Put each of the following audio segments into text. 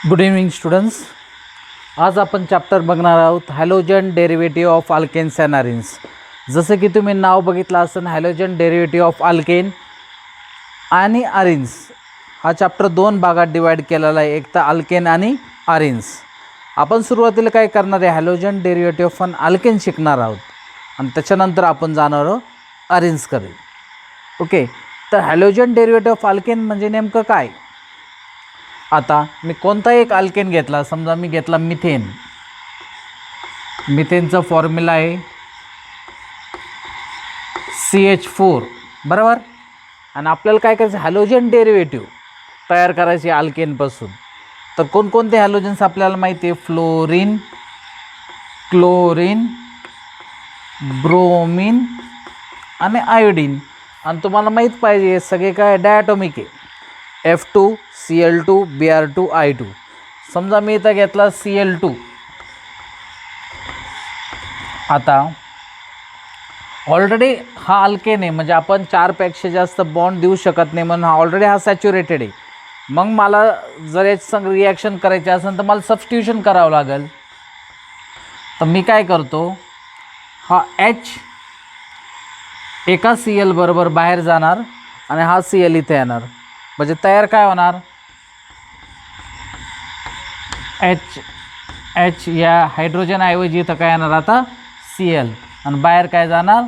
Good evening students. आज आपण chapter बघणार आहोत halogen derivative of alkanes and arenes. जसं की तुम्ही नाव बघितलं असेल, हॅलोजन डेरिव्हेटिव्ह ऑफ अल्केन आणि अरिन्स. हा चॅप्टर दोन भागात डिवाइड केलेला आहे, एक तर अल्केन आणि अरिन्स. आपण सुरुवातीला काय करणार आहे, हॅलोजन डेरिव्हेटिव्ह ऑफ अल्केन शिकणार आहोत आणि त्याच्यानंतर आपण जाणार आहोत अरिन्सकडे. ओके, तर हॅलोजन डेरिव्हेटिव्ह ऑफ अल्केन म्हणजे नेमकं काय. आता मी कोणता एक अल्केन घेतला, समजा मी घेतला मिथेन. मिथेनचा फॉर्म्युला आहे CH4, बरोबर. आणि आपल्याला काय करायचं, हॅलोजन डेरिव्हेटिव्ह तयार करायचे अल्केनपासून. तर कोणकोणते हॅलोजन्स आपल्याला माहिती आहे, फ्लोरीन, क्लोरीन, ब्रोमीन आणि आयोडीन. आणि तुम्हाला माहीत पाहिजे सगळे काय डायटॉमिक आहे, F2 Cl2 Br2 I2. समजा मी इथं घेतला Cl2. आता ऑलरेडी हा अल्केन आहे, म्हणजे आपण 4पेक्षा जास्त बॉन्ड देऊ शकत नाही, म्हणून ऑलरेडी हा सॅच्युरेटेड आहे. मग मला जर याच्या संग रिॲक्शन करायची असेल तर मला सबस्टिट्यूशन करावं लागेल. तर मी काय करतो, हा H एका Cl बरोबर बाहेर जाणार आणि हा Cl इथे येणार, म्हणजे तयार काय होणार, H या हायड्रोजनऐवजी इथं काय येणार आता Cl, आणि बाहेर काय जाणार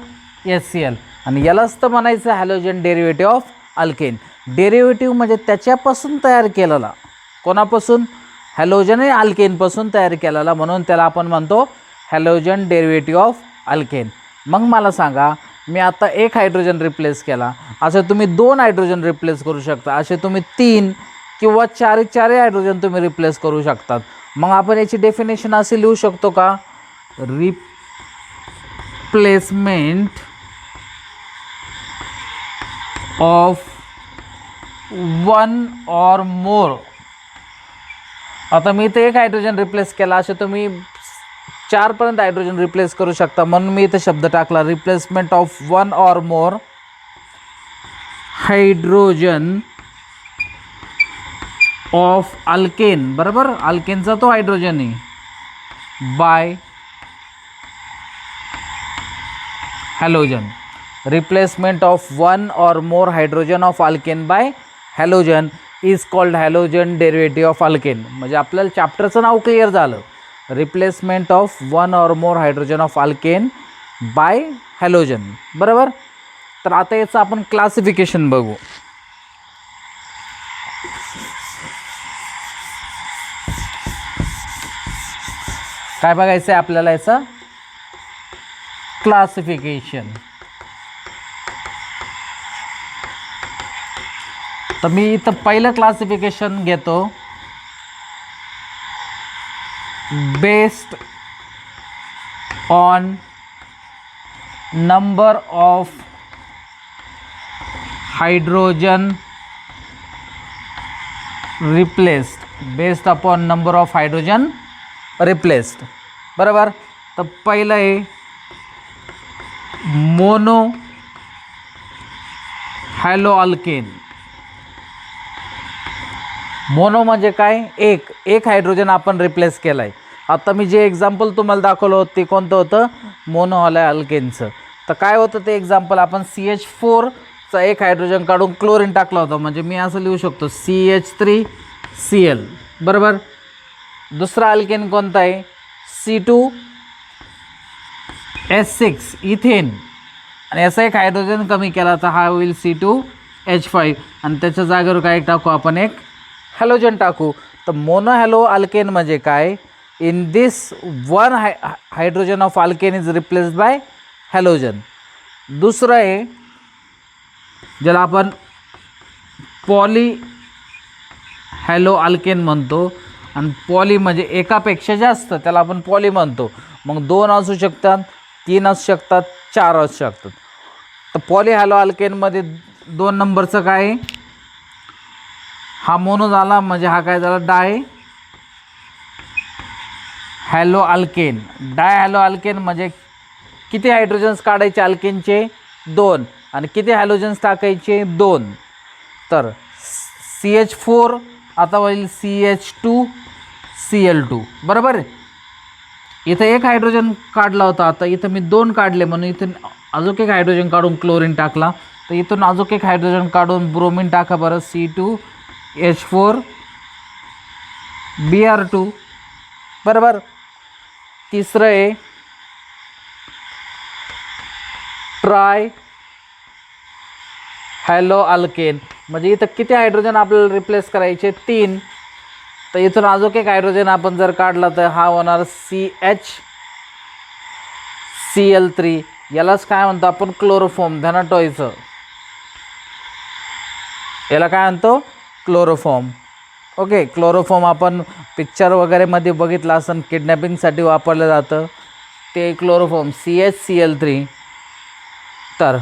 HCl. आणि यालाच तर म्हणायचं halogen derivative of alkane. Derivative म्हणजे त्याच्यापासून तयार केलेला, कोणापासून, हॅलोजन आणि अल्केनपासून तयार केलेला, म्हणून त्याला आपण म्हणतो हॅलोजन डेरिव्हेटिव्ह ऑफ अल्केन. मग मला सांगा, मी आता एक हायड्रोजन रिप्लेस केला, असं तुम्ही 2 हायड्रोजन रिप्लेस करू शकता, असे तुम्ही 3 किंवा 4 हायड्रोजन तुम्ही रिप्लेस करू शकतात. मग आपण याची डेफिनेशन असे लिहू शकतो का, रिप्लेसमेंट ऑफ 1 or more. आता मी इथे एक हायड्रोजन रिप्लेस केला, असे तुम्ही 4पर्यंत हायड्रोजन रिप्लेस करू शकता, म्हणून मी इथे शब्द टाकला replacement of 1 or more hydrogen of alkane, बरोबर. अल्केनचा तो हायड्रोजन आहे, by halogen. Replacement of 1 or more hydrogen of alkane by halogen is called halogen derivative of alkane. म्हणजे आपल्याला चॅप्टरचं नाव क्लिअर झालं, replacement of 1 or more hydrogen of alkane by halogen, बरोबर. तर आता याचं आपण क्लासिफिकेशन बघू. काय बघायचं आहे आपल्याला, याचं क्लासिफिकेशन. तर मी इथं पहिलं क्लासिफिकेशन घेतो, based on number of hydrogen replaced, based upon number of hydrogen replaced, बरोबर. तर पहिलं आहे मोनो हॅलो अल्केन. मोनो म्हणजे काय, एक हायड्रोजन आपण रिप्लेस केला आहे. आता मी जे एक्झाम्पल तुम्हाला दाखवलं होतं ते कोणतं होतं, मोनो हॅलो अल्केनचं. तर काय होतं ते एक्झाम्पल, आपण CH4चा एक हायड्रोजन काढून क्लोरीन टाकला होता, म्हणजे मी असं लिहू शकतो CH3Cl, बरोबर. दुसरा अल्केन कोणता आहे, C2H6 इथेन, आणि याचा एक हायड्रोजन कमी केला तर हा होईल C2H5, आणि त्याच्या जागेवर काय टाकू आपण, एक हॅलोजन टाकू. तर मोनो हॅलो अल्केन म्हणजे काय, in this 1 hydrogen of alkane is replaced by halogen. दुसरं आहे ज्याला आपण पॉली हॅलो अल्केन म्हणतो, आणि पॉली म्हणजे एकापेक्षा जास्त, त्याला आपण पॉली म्हणतो. मग 2 असू शकतात, 3 असू शकतात, 4 असू शकतात. तर पॉली हॅलो अल्केनमध्ये 2 नंबरचं काय आहे, हा मोनो झाला, म्हणजे हा काय झाला, डाय हॅलो अल्केन. डाय हॅलो अल्केन म्हणजे किती हायड्रोजन्स काढायचे अल्केनचे, 2, आणि किती हॅलोजन्स टाकायचे, 2. तर CH4 आता होईल CH2 Cl2 बरोबर. इथं एक हायड्रोजन काढला होता, आता इथं मी 2 काढले म्हणून इथून अजून एक हायड्रोजन काढून क्लोरीन टाकला. तर इथून अजून एक हायड्रोजन काढून ब्रोमीन टाका बरं, C2H4Br2 बरोबर. तिसरं आहे ट्राय हॅलो अल्केन. म्हणजे इथं किती हायड्रोजन आपल्याला रिप्लेस करायचे? 3. तर इथून अजून एक हायड्रोजन आपण जर काढला तर हा होणार CHCl3. यालाच काय म्हणतो आपण? क्लोरोफॉर्म. ध्यानात ठेवायचं, याला काय म्हणतो? क्लोरोफॉर्म. ओके. क्लोरोफॉर्म आपण पिक्चर वगैरे मध्ये बघितलं असं, किडनॅपिंगसाठी वापरलं जातं ते क्लोरोफॉर्म CHCl3. तर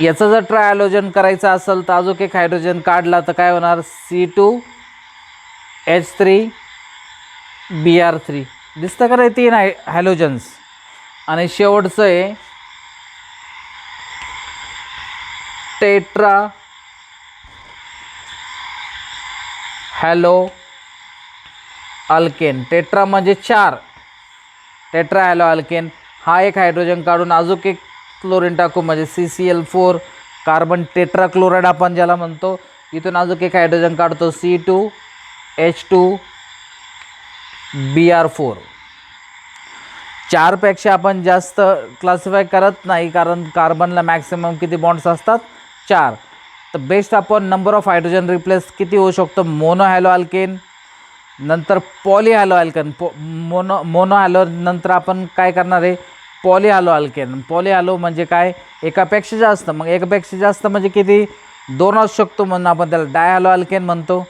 याचं जर ट्रायलोजन करायचं असेल तर अजून एक हायड्रोजन काढला तर काय होणार? C2H3Br3. दिसतं का रे? 3 हॅलोजन्स. आणि शेवटचं आहे टेट्रा हॅलो अल्केन. टेट्रा म्हणजे 4. Tetra hello alkane. हा एक हायड्रोजन काढून अजून एक क्लोरीन टाकू म्हणजे CCl4 कार्बन टेट्राक्लोराईड आपण ज्याला म्हणतो. इथून अजून एक हायड्रोजन काढतो C2H2Br4. 4पेक्षा आपण जास्त क्लासिफाय करत नाही, कारण कार्बनला मॅक्सिमम किती बॉन्ड्स असतात? 4. तर बेस्ट आपण नंबर ऑफ हायड्रोजन रिप्लेस किती होऊ शकतो? मोनो हॅलो अल्केन, नंतर poly hello alkane. Mono hello नंतर आपण काय करणार आहे? Poly hello alkane. Poly hello म्हणजे काय? एकापेक्षा जास्त. मग एकापेक्षा जास्त म्हणजे किती? 2 असू शकतो म्हणून आपण त्याला डाय हॅलो अल्केन म्हणतो.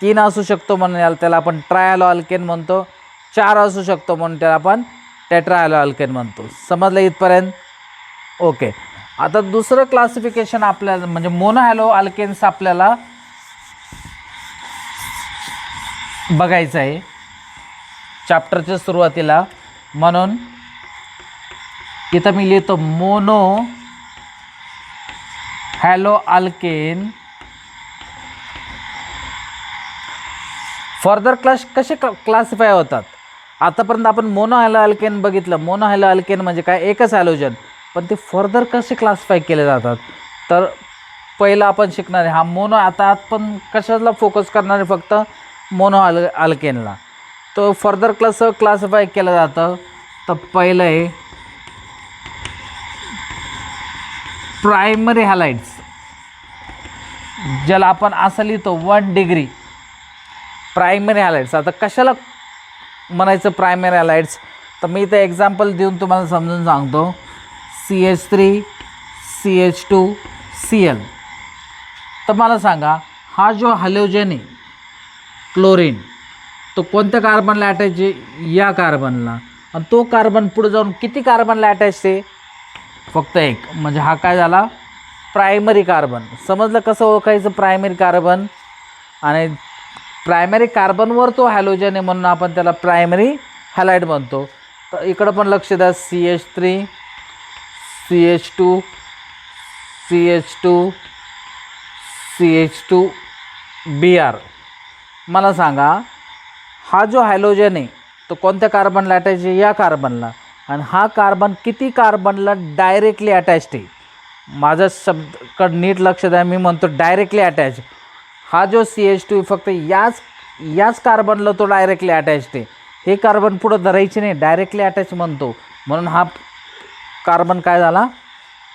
3 असू शकतो म्हणून त्याला आपण ट्राय हॅलो अल्केन म्हणतो. 4 असू शकतो म्हणून त्याला आपण टेट्रा हॅलो अल्केन म्हणतो. समजलं इथपर्यंत? ओके. आता दुसरं क्लासिफिकेशन आपल्याला म्हणजे मोनो हॅलो अल्केन्स आपल्याला बघायचं आहे चॅप्टरच्या सुरुवातीला. म्हणून इथं मी लिहितो मोनो हॅलो अल्केन. फर्दर कसे क्लासिफाय होतात? आतापर्यंत आपण मोनो हॅलो अल्केन बघितलं. मोनो हॅलो अल्केन म्हणजे काय? एकच हॅलोजन. पण ते फर्दर कसे क्लासिफाय केले जातात? तर पहिलं आपण शिकणार आहे हा मोनो. आता आपण कशाला फोकस करणार आहे? फक्त मोनो अल्केनला. तो फर्दर कसं क्लासिफाय केलं जातं? तर पहिलं आहे प्रायमरी हॅलाइड्स, ज्याला आपण असं लिहितो 1 डिग्री. प्रायमरी हॅलाइड्स. आता कशाला म्हणायचं प्रायमरी हॅलाइड्स? तर मी इथं एक्झाम्पल देऊन तुम्हाला समजून सांगतो. CH3CH2Cl. तर मला सांगा, हा जो हॅलोजन आहे क्लोरीन, तो कोणत्या कार्बनला अटॅच आहे? या कार्बनला. आणि तो कार्बन पुढे जाऊन किती कार्बनला अटॅच आहे? फक्त 1. म्हणजे हा काय झाला? Primary carbon. समजलं कसं ओळखायचं प्रायमरी कार्बन? आणि प्रायमरी कार्बनवर तो हॅलोजन आहे म्हणून आपण त्याला प्रायमरी हॅलाइड म्हणतो. तर इकडं पण लक्ष द्या. CH3 CH2 CH2 CH2 Br. मला सांगा, हा जो हॅलोजन आहे तो कोणत्या कार्बनला अटॅच आहे? या कार्बनला. आणि हा कार्बन किती कार्बनला डायरेक्टली अटॅच्ड आहे? माझा शब्दकडे नीट लक्ष द्या. मी म्हणतो डायरेक्टली अटॅच. हा जो CH2 फक्त याच कार्बनला तो डायरेक्टली अटॅच्ड आहे. हे कार्बन पुढं धरायचे नाही, डायरेक्टली अटॅच म्हणतो. म्हणून हा कार्बन काय झाला?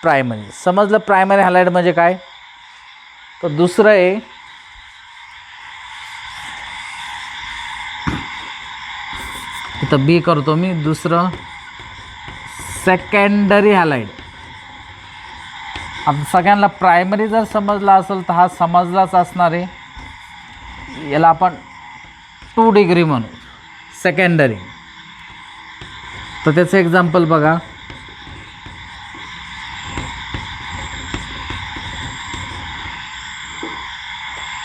प्रायमरी. समजलं प्रायमरी हॅलाइड म्हणजे काय? तर दुसरं आहे इथं बी करतो मी. दुसरं सेकंडरी हॅलाइड. आता सगळ्यांना प्रायमरी जर समजला असेल तर हा समजलाच असणार आहे. याला आपण 2 डिग्री म्हणू. सेकंडरी. तर त्याचं एक्झाम्पल बघा.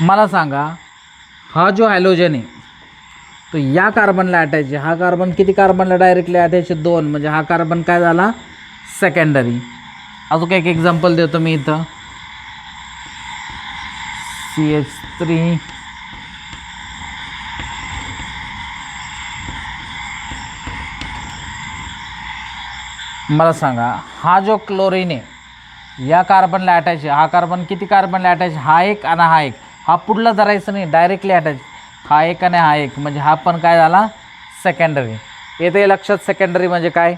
मला सांगा, हा जो हॅलोजन आहे तो या कार्बनला अटॅच आहे. हा कार्बन किती कार्बनला डायरेक्टली अटॅच आहे? 2. म्हणजे हा कार्बन काय झाला? सेकंडरी. अजून एक एक्झाम्पल देतो मी इथं. CH3 मला सांगा, हा जो क्लोरीन आहे या कार्बनला अटॅच आहे, हा कार्बन किती कार्बनला अटॅच, हा एक आणि हा एक, हा पुढला धरायचं नाही, डायरेक्टली अटॅच, हा एक आणि हा एक, म्हणजे हा पण काय झाला सेकंडरी. येते लक्षात सेकंडरी म्हणजे काय.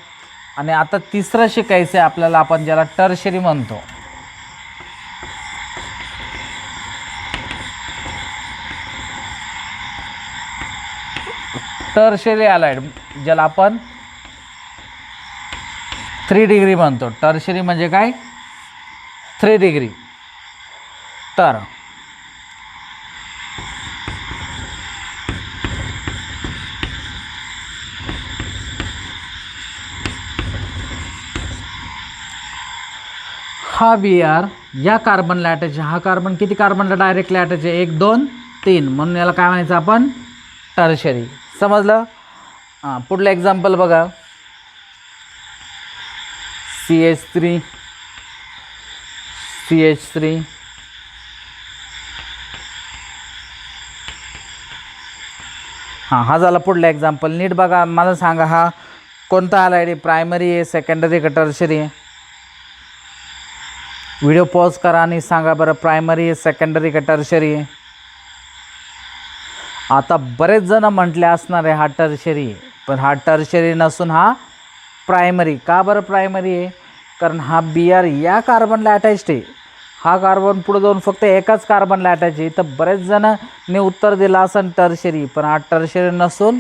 आणि आता तिसरं शिकायचं आहे आपल्याला, आपण ज्याला टर्शरी म्हणतो. टर्शरी ॲलाइड, ज्याला आपण 3 डिग्री म्हणतो. टर्शरी म्हणजे काय, 3 डिग्री. तर हा Br या कार्बनला अटॅच आहे, हा कार्बन किती कार्बनला डायरेक्टली अटॅच आहे, 1 2 3, म्हणून याला काय म्हणायचं आपण, टर्शरी. समजलं. हां, पुढलं एक्झाम्पल बघा, CH3 CH3 हां, हा झाला पुढला एक्झाम्पल. नीट बघा, मला सांगा हा कोणता आला आहे, प्रायमरी आहे, सेकंडरी का टर्शरी आहे. व्हिडिओ पॉज करा आणि सांगा बरं, प्रायमरी आहे, सेकंडरी का टर्शरी आहे. आता बरेच जण म्हटले असणार आहे हा टर्शरी आहे, पण हा टर्शरी नसून हा प्रायमरी. का बरं प्रायमरी आहे, कारण हा Br या कार्बनला अटॅच्ड आहे, हा कार्बन पुढे जाऊन फक्त एकाच कार्बनला अटॅच आहे. तर बरेच जणांनी उत्तर दिलं असं टर्शरी, पण हा टर्शरी नसून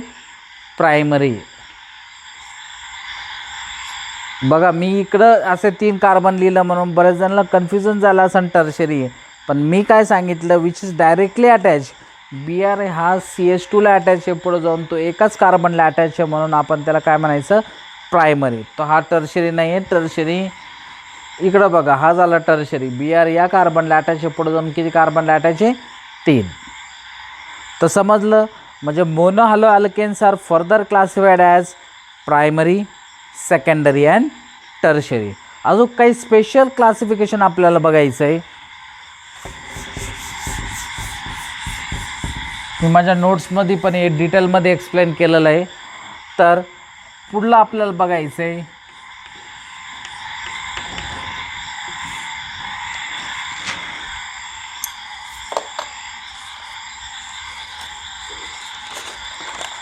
प्रायमरी. बघा, मी इकडं असे 3 कार्बन लिहिलं म्हणून बरेच जणांना कन्फ्युजन झालं असं टर्शरी आहे, पण मी काय सांगितलं, which is directly attach. Br हा CH2ला अटॅच आहे, पुढे जाऊन तो एकाच कार्बनला अटॅच आहे, म्हणून आपण त्याला काय म्हणायचं, प्रायमरी. तो हा टर्शरी नाही आहे. टर्शरी इकडं बघा, हा झाला टर्शरी. Br या कार्बनला अटॅच आहे, पुढे जाऊन किती कार्बनला अटॅच आहे, 3. तर समजलं. म्हणजे mono halo alkanes are further classified as primary, secondary and tertiary. अजून काही स्पेशल क्लासिफिकेशन आपल्याला बघायचं आहे. मी माझ्या नोट्समध्ये पण हे डिटेलमध्ये एक्सप्लेन केलेलं आहे. तर पुढलं आपल्याला बघायचं आहे,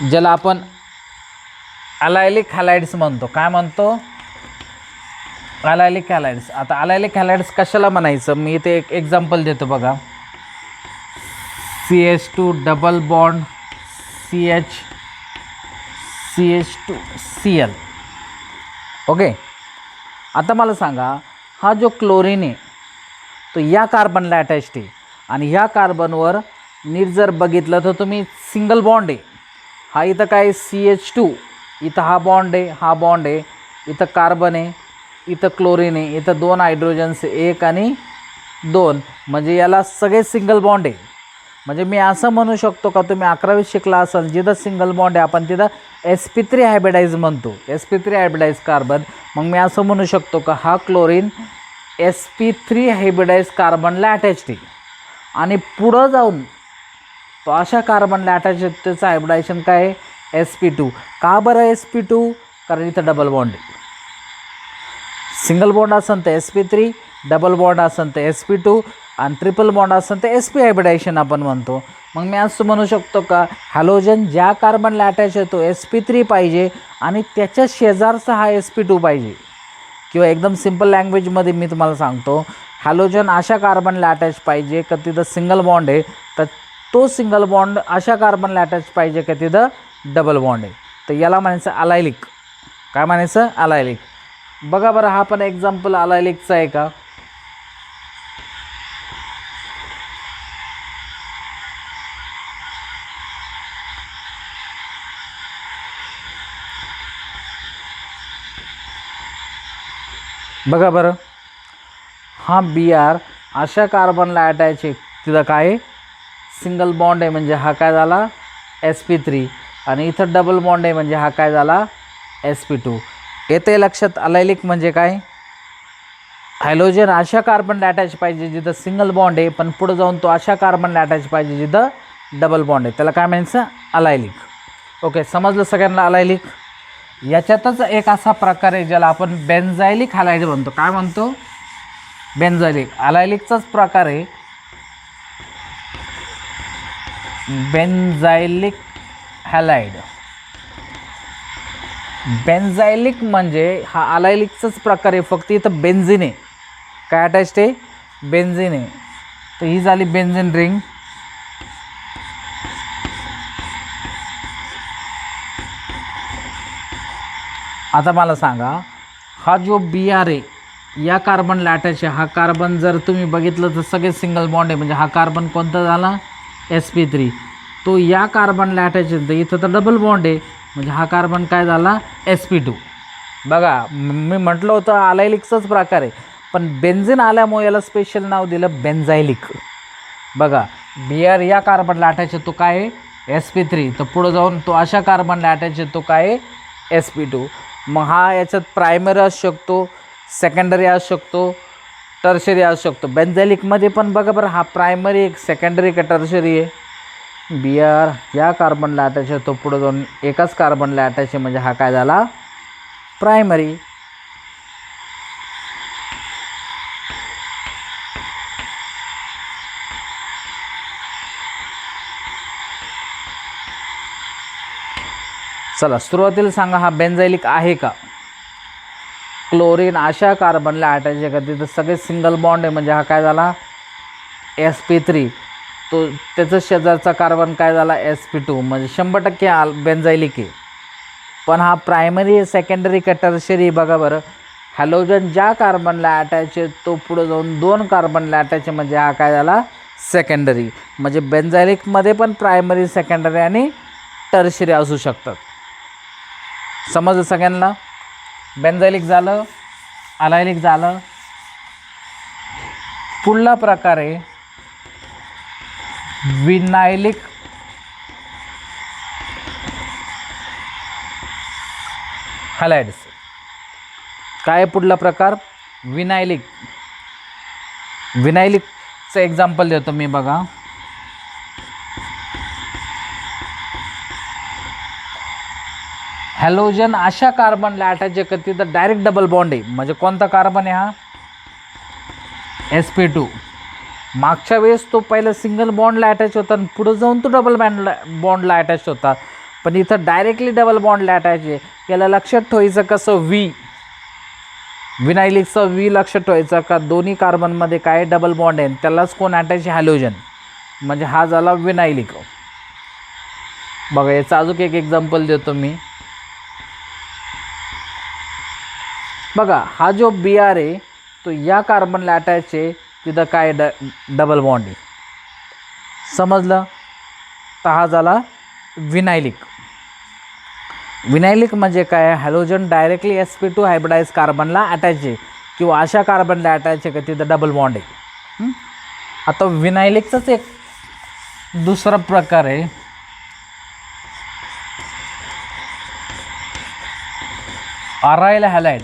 ज्याला आपण अलायलिक हॅलाइड्स म्हणतो. काय म्हणतो, अलायलिक हॅलाइड्स. आता अलायलिक हॅलाइड्स कशाला म्हणायचं, मी इथे एक एक्झाम्पल देतो बघा. CH2 double bond CH2Cl. Okay. आता मला सांगा, हा जो क्लोरीन आहे तो या कार्बनला अटॅच्ड आहे, आणि ह्या कार्बनवर नीट जर बघितलं तर तुम्ही सिंगल बॉन्ड आहे. हा इथं काय CH2, इथं हा बॉन्ड आहे, हा बॉन्ड आहे, इथं कार्बन आहे, इथं क्लोरीन आहे, इथं 2 हायड्रोजन्स, 1 आणि 2, म्हणजे याला सगळे सिंगल बॉन्ड आहे. म्हणजे मी असं म्हणू शकतो का, तुम्ही 11वीत शिकला असाल, जिथं सिंगल बॉन्ड आहे आपण तिथं sp3 हायब्रिडाइज म्हणतो, sp3 हायब्रिडाइज कार्बन. मग मी असं म्हणू शकतो का हा क्लोरीन sp3 हायब्रिडाइज कार्बनला अटॅच्ड आहे, आणि पुढं जाऊन तो अशा कार्बनला अटॅच आहे, त्याचं हायब्रिडायझेशन काय आहे, sp2. का बरं sp2, कारण इथं डबल बॉन्ड आहे. सिंगल बॉन्ड असेल तर sp3, डबल बॉन्ड असेल तर sp2, आणि ट्रिपल बॉन्ड असेल तर sp हायब्रिडायझेशन आपण म्हणतो. मग मी असं म्हणू शकतो का, हॅलोजन ज्या कार्बनला अटॅच आहे तो sp3 पाहिजे, आणि त्याच्या शेजारचा हा sp2 पाहिजे. किंवा एकदम सिम्पल लँग्वेजमध्ये मी तुम्हाला सांगतो, हॅलोजन अशा कार्बनला अटॅच पाहिजे का तिथं सिंगल बॉन्ड आहे, तर तो सिंगल बॉन्ड अशा कार्बनला अटॅच पाहिजे का तिथं डबल बॉन्ड आहे. तर याला म्हणायचं अलायलिक. काय म्हणायचं, अलायलिक. बघा बरं, हा पण एक्झाम्पल अलायलिकचा आहे का. बघा बरं, हा Br अशा कार्बनला अटॅच आहे, तिथं काय सिंगल बॉन्ड आहे, म्हणजे हा काय झाला sp3, आणि इथं डबल बॉन्ड आहे, म्हणजे हा काय झाला sp2. येते लक्षात, अलायलिक म्हणजे काय, हायलोजन अशा कार्बनला अटॅच पाहिजे जिथं सिंगल बॉन्ड आहे, पण पुढे जाऊन तो अशा कार्बनला अटॅच पाहिजे जिथं डबल बॉन्ड आहे, त्याला काय म्हणायचं, अलायलिक. ओके, समजलं सगळ्यांना अलायलिक. याच्यातच एक असा प्रकार आहे ज्याला आपण बेन्झायलिक हॅलाइड म्हणतो. काय म्हणतो? बेन्झायलिक. अलायलिकचाच प्रकार आहे बेन्झायलिक हॅलाइड. बेन्झायलिक म्हणजे हा अलायलिकचाच प्रकार आहे, फक्त इथं बेन्झिन आहे. काय अटॅच्ड आहे? बेन्झिन आहे. तर ही झाली बेन्झिन रिंग. आता मला सांगा, हा जो BR आहे या कार्बनला अटॅच आहे. हा कार्बन जर तुम्ही बघितलं तर सगळे सिंगल बॉन्ड आहे, म्हणजे हा कार्बन कोणता झाला? sp3. तो या कार्बनला अटॅच आहे, तर इथं तर डबल बॉन्ड आहे, म्हणजे हा कार्बन काय झाला? sp2. बघा, मी म्हटलं होतं अलायलिकचाच प्रकार आहे, पण बेन्झिन आल्यामुळे याला स्पेशल नाव दिलं बेन्झायलिक. बघा, BR या कार्बनला अटॅच आहे, तो काय आहे? sp3. तर पुढं जाऊन तो अशा कार्बनला अटॅच आहे, तो काय आहे? sp2. मग हा याच्यात प्रायमरी असू शकतो, सेकंडरी असू शकतो, टर्शरी असू शकतो. बेन्झायलिकमध्ये पण बघा बरं, हा प्रायमरी एक सेकंडरी का टर्शरी आहे? BR या कार्बनला अटॅच आहे, तो पुढं जाऊन एकाच कार्बनला अटॅच आहे, म्हणजे हा काय झाला? प्रायमरी. चला सुरुवातीला सांगा, हा बेन्झायलिक आहे का? क्लोरीन अशा कार्बनला अटॅच आहे का तिथं सगळे सिंगल बॉन्ड आहे, म्हणजे हा काय झाला? sp3. तो त्याचं शेजारचा कार्बन काय झाला? sp2. म्हणजे 100% बेन्झायलिक आहे. पण हा प्रायमरी सेकंडरी का टर्शरी? बघा बरं, हॅलोजन ज्या कार्बनला अटॅच आहे तो पुढे जाऊन 2 कार्बनला अटॅच आहे, म्हणजे हा काय झाला? सेकंडरी. म्हणजे बेन्झायलिकमध्ये पण प्रायमरी, सेकंडरी आणि टर्शरी असू शकतात. समजलं सगळ्यांना? बेन्झायलिक झालं, अलायलिक झालं. पुढला प्रकार आहे विनायलिक हॅलाइड्स. काय पुढला प्रकार? विनायलिक. विनायलिकचं एक्झाम्पल देतो मी. बघा, हॅलोजन अशा कार्बनला अटॅच आहे का तिथं डायरेक्ट डबल बॉन्ड आहे, म्हणजे कोणता कार्बन आहे हा? sp2. मागच्या वेळेस तो पहिला सिंगल बॉन्डला अटॅच होता आणि पुढं जाऊन तो डबल बॉन्डला अटॅच होता, पण इथं डायरेक्टली डबल बॉन्डला अटॅच आहे. याला लक्षात ठेवायचं कसं? विनायलिकचा लक्षात ठेवायचा का दोन्ही कार्बनमध्ये काय डबल बॉन्ड आहे, त्यालाच कोण अटॅच आहे? हॅलोजन. म्हणजे हा झाला विनायलिक. बघा, याचं अजून एक एक्झाम्पल देतो मी. बघा, हा जो BR आहे तो या कार्बनला अटॅच आहे, तिथं काय डबल बॉन्ड आहे. समजलं? तर हा झाला विनायलिक. विनायलिक म्हणजे काय? Halogen directly sp2 hybridise कार्बनला attach आहे किंवा अशा कार्बनला अटॅच आहे का तिथं डबल बॉन्ड आहे. आता विनायलिकचाच एक दुसरा प्रकार आहे अराइल हॅलाइड.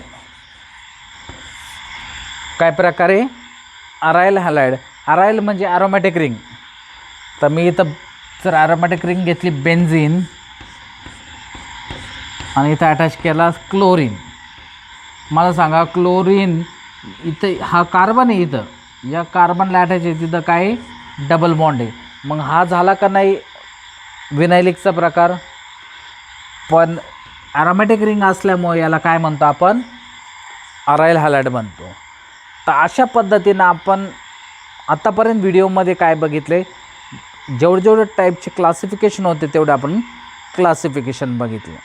काय प्रकार आहे? Aryl halide. अराइल म्हणजे ॲरोमॅटिक रिंग. तर मी इथं जर ॲरोमॅटिक रिंग घेतली बेन्झिन आणि इथं अटॅच केला क्लोरीन. मला सांगा, क्लोरीन इथं हा कार्बन आहे, इथं या कार्बनला अटॅच आहे, तिथं काय? डबल बॉन्ड आहे. मग हा झाला का नाही विनायलिकचा प्रकार? पण ॲरोमॅटिक रिंग असल्यामुळे याला काय म्हणतो आपण? अराइल हॅलाइड म्हणतो. तर अशा पद्धतीनं आपण आत्तापर्यंत व्हिडिओमध्ये काय बघितले, जेवढे टाईपचे क्लासिफिकेशन होते तेवढे आपण क्लासिफिकेशन बघितले.